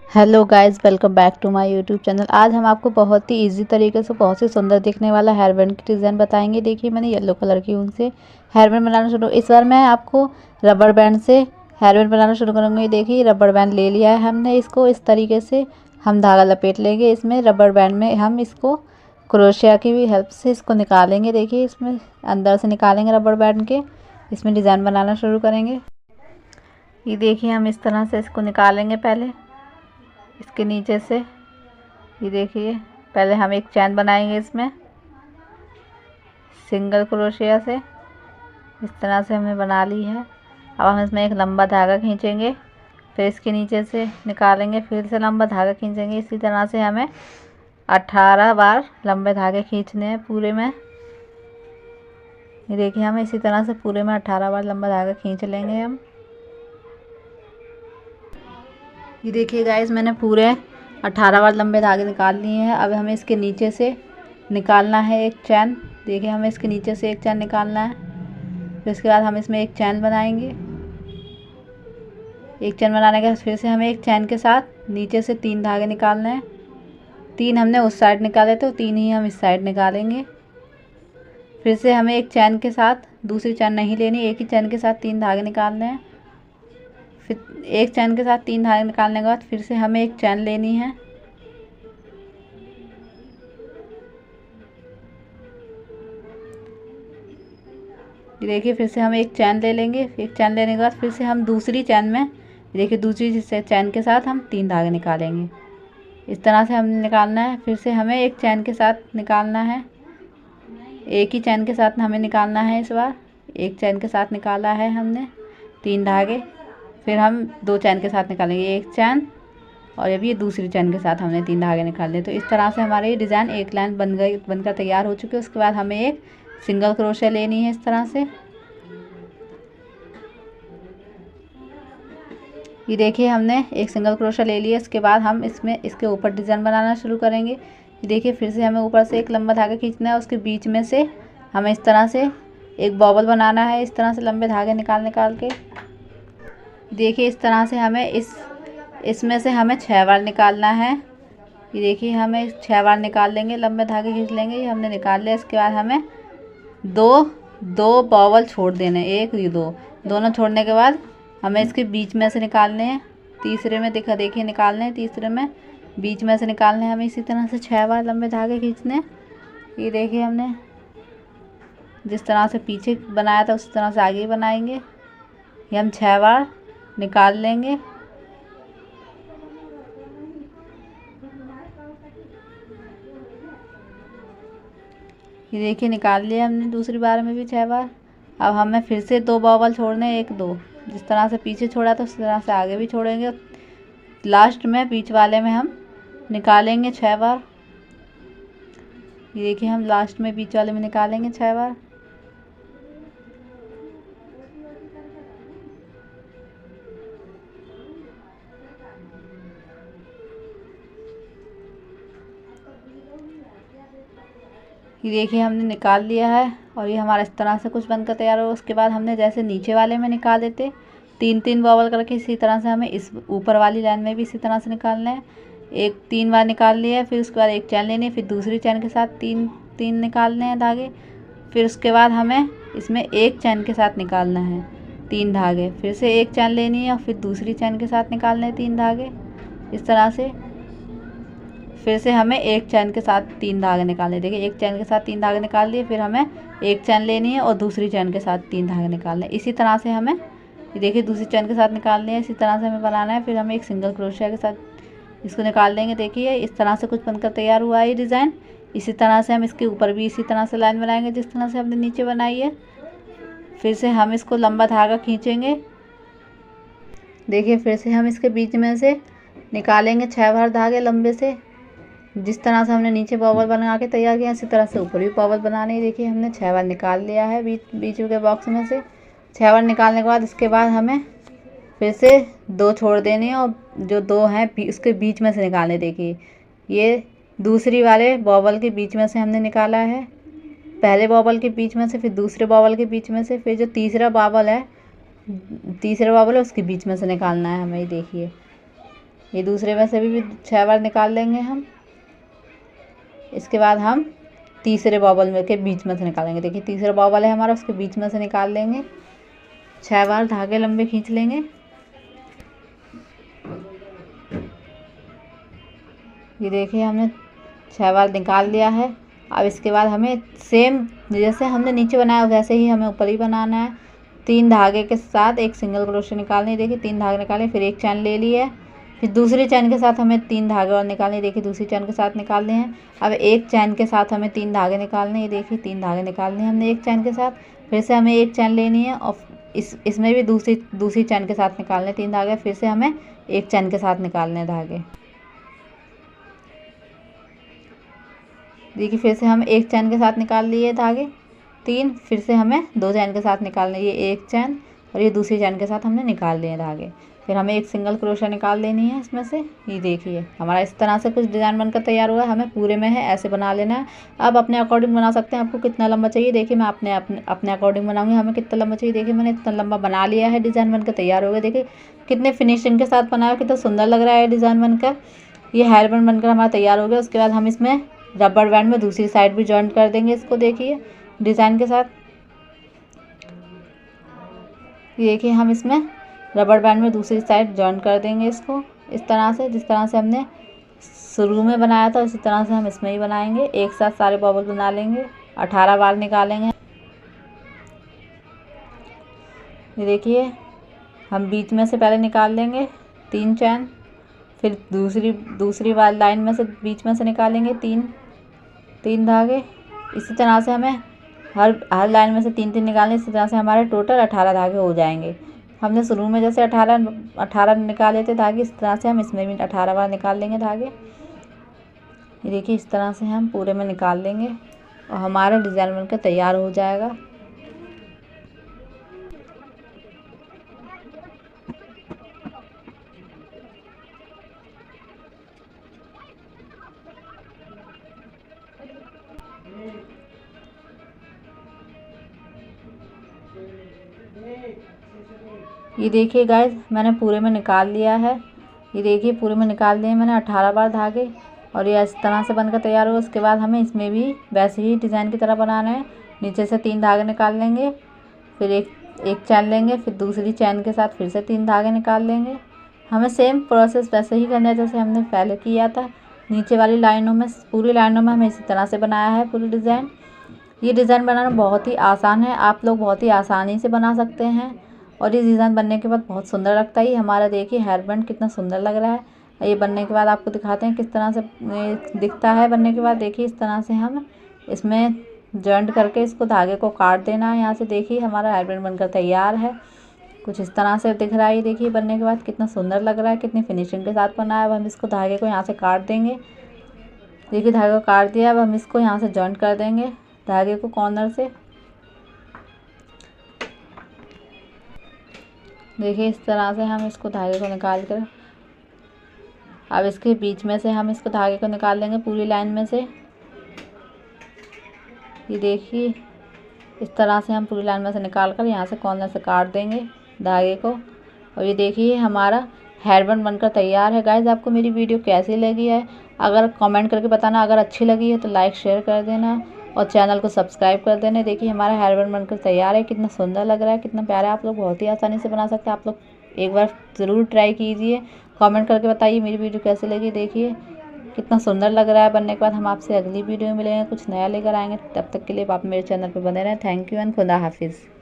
Hello guys, welcome back to my YouTube channel. आज हम आपको बहुत ही इजी तरीके से बहुत ही सुंदर दिखने वाला हेयर बैंड की डिज़ाइन बताएंगे। देखिए, मैंने येलो कलर की ऊन से हेयर बैंड बनाना शुरू। इस बार मैं आपको रबर बैंड से हेयर बैंड बनाना शुरू करूँगी। देखिए, रबर बैंड ले लिया है हमने। इसको इस तरीके से हम धागा लपेट लेंगे। इसमें रबर बैंड में हम इसको क्रोशिया की भी हेल्प से इसको निकालेंगे। देखिए, इसमें अंदर से निकालेंगे रबर बैंड के। इसमें डिज़ाइन बनाना शुरू करेंगे। ये देखिए, हम इस तरह से इसको निकालेंगे। पहले इसके नीचे से ये देखिए, पहले हम एक चैन बनाएंगे इसमें सिंगल क्रोशिया से। इस तरह से हमने बना ली है। अब हम इसमें एक लंबा धागा खींचेंगे, फिर इसके नीचे से निकालेंगे, फिर से लंबा धागा खींचेंगे। इसी तरह से हमें 18 बार लंबे धागे खींचने हैं पूरे में। ये देखिए, हमें इसी तरह से पूरे में 18 बार लंबा धागा खींच लेंगे हम। ये देखिए गाइस, मैंने पूरे 18 बार लंबे धागे निकाल लिए हैं। अब हमें इसके नीचे से निकालना है एक चैन। देखिए, हमें इसके नीचे से एक चैन निकालना है। फिर इसके बाद हम इसमें एक चैन बनाएंगे। एक चैन बनाने के बाद फिर से हमें एक चैन के साथ नीचे से 3 धागे निकालने हैं। 3 हमने उस साइड निकाले थे, 3 ही हम इस साइड निकालेंगे। फिर से हमें एक चैन के साथ, दूसरी चैन नहीं लेनी, एक ही चैन के साथ 3 धागे निकालने हैं। फिर एक चैन के साथ 3 धागे निकालने के बाद फिर से हमें एक चैन लेनी है। देखिए, फिर से हम एक चैन ले लेंगे। एक चैन लेने के बाद फिर से हम दूसरी चैन में, देखिए, दूसरी चैन के साथ हम 3 धागे निकालेंगे। इस तरह से हमने निकालना है। फिर से हमें एक चैन के साथ निकालना है। एक ही चैन के साथ हमें निकालना है। इस बार एक चैन के साथ निकाला है हमने 3 धागे। फिर हम 2 चैन के साथ निकालेंगे, एक चैन, और अभी ये दूसरी चैन के साथ हमने 3 धागे निकाल लिए। तो इस तरह से हमारी डिज़ाइन एक लाइन बनकर तैयार हो चुकी है। उसके बाद हमें एक सिंगल क्रोशिया लेनी है। इस तरह से ये देखिए, हमने एक सिंगल क्रोशिया ले लिया। इसके बाद हम इसमें इसके ऊपर डिज़ाइन बनाना शुरू करेंगे। ये देखिए, फिर से हमें ऊपर से एक लंबा धागा खींचना है। उसके बीच में से हमें इस तरह से एक बॉबल बनाना है। इस तरह से लंबे धागे निकाल के देखिए, इस तरह से हमें इसमें से हमें 6 बार निकालना है। ये देखिए, हमें 6 बार निकाल लेंगे, लंबे धागे खींच लेंगे। ये हमने निकाल लिया। इसके बाद हमें दो बॉबल छोड़ देने, एक ये दो, दोनों छोड़ने के बाद हमें इसके बीच में से निकालने हैं। तीसरे में देखिए निकालने हैं, तीसरे में बीच में से निकालने हैं हमें। इसी तरह से 6 बार लंबे धागे खींचने। ये देखिए, हमने जिस तरह से पीछे बनाया था उस तरह से आगे बनाएंगे। ये हम 6 बार निकाल लेंगे। ये देखिए, निकाल लिया हमने दूसरी बार में भी 6 बार। अब हमें फिर से 2 बॉबल छोड़ने, एक दो, जिस तरह से पीछे छोड़ा था उस तरह से आगे भी छोड़ेंगे। लास्ट में बीच वाले में हम निकालेंगे 6 बार। ये देखिए, हम लास्ट में बीच वाले में निकालेंगे 6 बार। ये देखिए, हमने निकाल लिया है और ये हमारा इस तरह से कुछ बनकर तैयार हो। उसके बाद हमने जैसे नीचे वाले में निकाल देते 3-3 बॉबल करके, इसी तरह से हमें इस ऊपर वाली लाइन में भी इसी तरह से निकालना है। 3 बार निकाल लिया है। फिर उसके बाद एक चैन लेनी है, फिर दूसरी चैन के साथ 3 निकालने हैं धागे। फिर उसके बाद हमें इसमें एक चैन के साथ निकालना है 3 धागे। फिर से एक चैन लेनी है और फिर दूसरी चैन के साथ निकालने हैं 3 धागे। इस तरह से फिर से हमें एक चैन के साथ 3 धागे निकालने। देखिए, एक चैन के साथ 3 धागे निकाल लिए। फिर हमें एक चैन लेनी है और दूसरी चैन के साथ 3 धागे निकालने। इसी तरह से हमें, ये देखिए, दूसरी चैन के साथ निकालनी है। इसी तरह से हमें बनाना है। फिर हमें एक सिंगल क्रोशिया के साथ इसको निकाल देंगे। देखिए, इस तरह से कुछ बनकर तैयार हुआ है ये डिज़ाइन। इसी तरह से हम इसके ऊपर भी इसी तरह से लाइन बनाएंगे जिस तरह से हमने नीचे बनाई है। फिर से हम इसको लंबा धागा खींचेंगे। देखिए, फिर से हम इसके बीच में से निकालेंगे 6 बार धागे लंबे से। जिस तरह से हमने नीचे बॉबल बना के तैयार किया, इसी तरह से ऊपर भी बॉबल बनाने हैं। देखिए, हमने 6 बार निकाल लिया है बीच के बॉक्स में से। 6 बार निकालने के बाद इसके बाद हमें फिर से 2 छोड़ देने हैं और जो 2 हैं उसके बीच में से निकालने। देखिए, ये दूसरी वाले बॉबल के बीच में से हमने निकाला है, पहले बॉबल के बीच में से, फिर दूसरे बॉबल के बीच में से, फिर जो तीसरा बॉबल है उसके बीच में से निकालना है हमें। देखिए, ये दूसरे में से भी 6 बार निकाल लेंगे हम। इसके बाद हम तीसरे बॉबल में के बीच में से निकालेंगे। देखिए तीसरा बॉबल है हमारा, उसके बीच में से निकाल लेंगे। 6 बार धागे लंबे खींच लेंगे। ये देखिए हमने 6 बार निकाल लिया है। अब इसके बाद हमें सेम जैसे हमने नीचे बनाया वैसे ही हमें ऊपर ही बनाना है। 3 धागे के साथ एक सिंगल क्रोशे निकालने। देखिए 3 धागे निकाले, फिर एक चैन ले ली है, फिर दूसरी चैन के साथ हमें 3 धागे और निकालने। देखिए दूसरी चैन के साथ निकालने हैं। अब एक चैन के साथ हमें 3 धागे निकालने। ये देखिए 3 धागे निकालने हैं हमने एक चैन के साथ। फिर से हमें एक चैन लेनी है और इसमें भी दूसरी चैन के साथ निकालने 3 धागे। फिर से हमें एक चैन के साथ निकालने धागे। देखिए फिर से हम एक चैन के साथ निकाल लिए धागे 3। फिर से हमें 2 चैन के साथ निकालने, ये एक चैन और ये दूसरी चैन के साथ हमने निकाल लिए धागे। फिर हमें एक सिंगल क्रोशा निकाल लेनी है इसमें से। ये देखिए हमारा इस तरह से कुछ डिज़ाइन बनकर तैयार हुआ है। हमें पूरे में है ऐसे बना लेना है। आप अपने अकॉर्डिंग बना सकते हैं, आपको कितना लंबा चाहिए। देखिए मैं अपने अकॉर्डिंग बनाऊंगी, हमें कितना लंबा चाहिए। देखिए मैंने इतना लंबा बना लिया है, डिज़ाइन बनकर तैयार हो गया। देखिए कितने फिनिशिंग के साथ बनाया, कितना सुंदर लग रहा है डिज़ाइन बनकर। ये हेयर बैंड बनकर हमारा तैयार हो गया। उसके बाद हम इसमें रबर बैंड में दूसरी साइड भी जॉइंट कर देंगे इसको। देखिए डिज़ाइन के साथ ये देखिए हम इसमें रबर बैंड में दूसरी साइड जॉइंट कर देंगे इसको इस तरह से, जिस तरह से हमने शुरू में बनाया था उसी तरह से हम इसमें ही बनाएंगे। एक साथ सारे बबल बना लेंगे, 18 बार निकालेंगे। ये देखिए हम बीच में से पहले निकाल लेंगे 3 चैन, फिर दूसरी वाली लाइन में से बीच में से निकालेंगे 3 धागे। इसी तरह से हमें हर लाइन में से 3 निकालने। इसी तरह से हमारे टोटल 18 धागे हो जाएंगे। हमने शुरू में जैसे 18 निकाले थे धागे, इस तरह से हम इसमें भी 18 बार निकाल लेंगे धागे। ये देखिए इस तरह से हम पूरे में निकाल लेंगे और हमारा डिज़ाइन बनकर तैयार हो जाएगा। ये देखिए गाइस मैंने पूरे में निकाल लिया है। ये देखिए पूरे में निकाल लिए मैंने 18 बार धागे और ये इस तरह से बनकर तैयार हुआ। उसके बाद हमें इसमें भी वैसे ही डिज़ाइन की तरह बनाना है। नीचे से 3 धागे निकाल लेंगे, फिर एक चैन लेंगे, फिर दूसरी चैन के साथ फिर से 3 धागे निकाल लेंगे। हमें सेम प्रोसेस वैसे ही करना है जैसे हमने पहले किया था। नीचे वाली लाइनों में पूरी लाइनों में हमें इसी तरह से बनाया है पूरी डिज़ाइन। ये डिज़ाइन बनाना बहुत ही आसान है, आप लोग बहुत ही आसानी से बना सकते हैं और ये डिज़ाइन बनने के बाद बहुत सुंदर लगता है। हमारा देखिए हेयर बैंड कितना सुंदर लग रहा है। ये बनने के बाद आपको दिखाते हैं किस तरह से दिखता है। बनने के बाद देखिए इस तरह से हम इसमें जॉइंट करके इसको धागे को काट देना है। यहाँ से देखिए हमारा हेयर बैंड बनकर तैयार है, कुछ इस तरह से दिख रहा है। देखिए बनने के बाद कितना सुंदर लग रहा है, कितनी फिनिशिंग के साथ बना है। अब हम इसको धागे को यहाँ से काट देंगे। देखिए धागे को काट दिया। अब हम इसको यहाँ से जॉइंट कर देंगे धागे को कॉर्नर से। देखिए इस तरह से हम इसको धागे को निकाल कर अब इसके बीच में से हम इसको धागे को निकाल लेंगे पूरी लाइन में से। ये देखिए इस तरह से हम पूरी लाइन में से निकाल कर यहाँ से कॉर्नर से काट देंगे धागे को। और ये देखिए हमारा हेयर बैंड बनकर तैयार है। गाइस आपको मेरी वीडियो कैसी लगी है अगर कमेंट करके बताना। अगर अच्छी लगी है तो लाइक शेयर कर देना और चैनल को सब्सक्राइब कर देना। देखिए हमारा हेयर बैंड बनकर तैयार है, कितना सुंदर लग रहा है, कितना प्यारा है। आप लोग बहुत ही आसानी से बना सकते हैं। आप लोग एक बार ज़रूर ट्राई कीजिए, कमेंट करके बताइए मेरी वीडियो कैसी लगी। देखिए कितना सुंदर लग रहा है। बनने के बाद हम आपसे अगली वीडियो में मिलेंगे, कुछ नया लेकर आएंगे। तब तक के लिए आप मेरे चैनल पर बने रहें। थैंक यू एंड खुदा हाफिज़।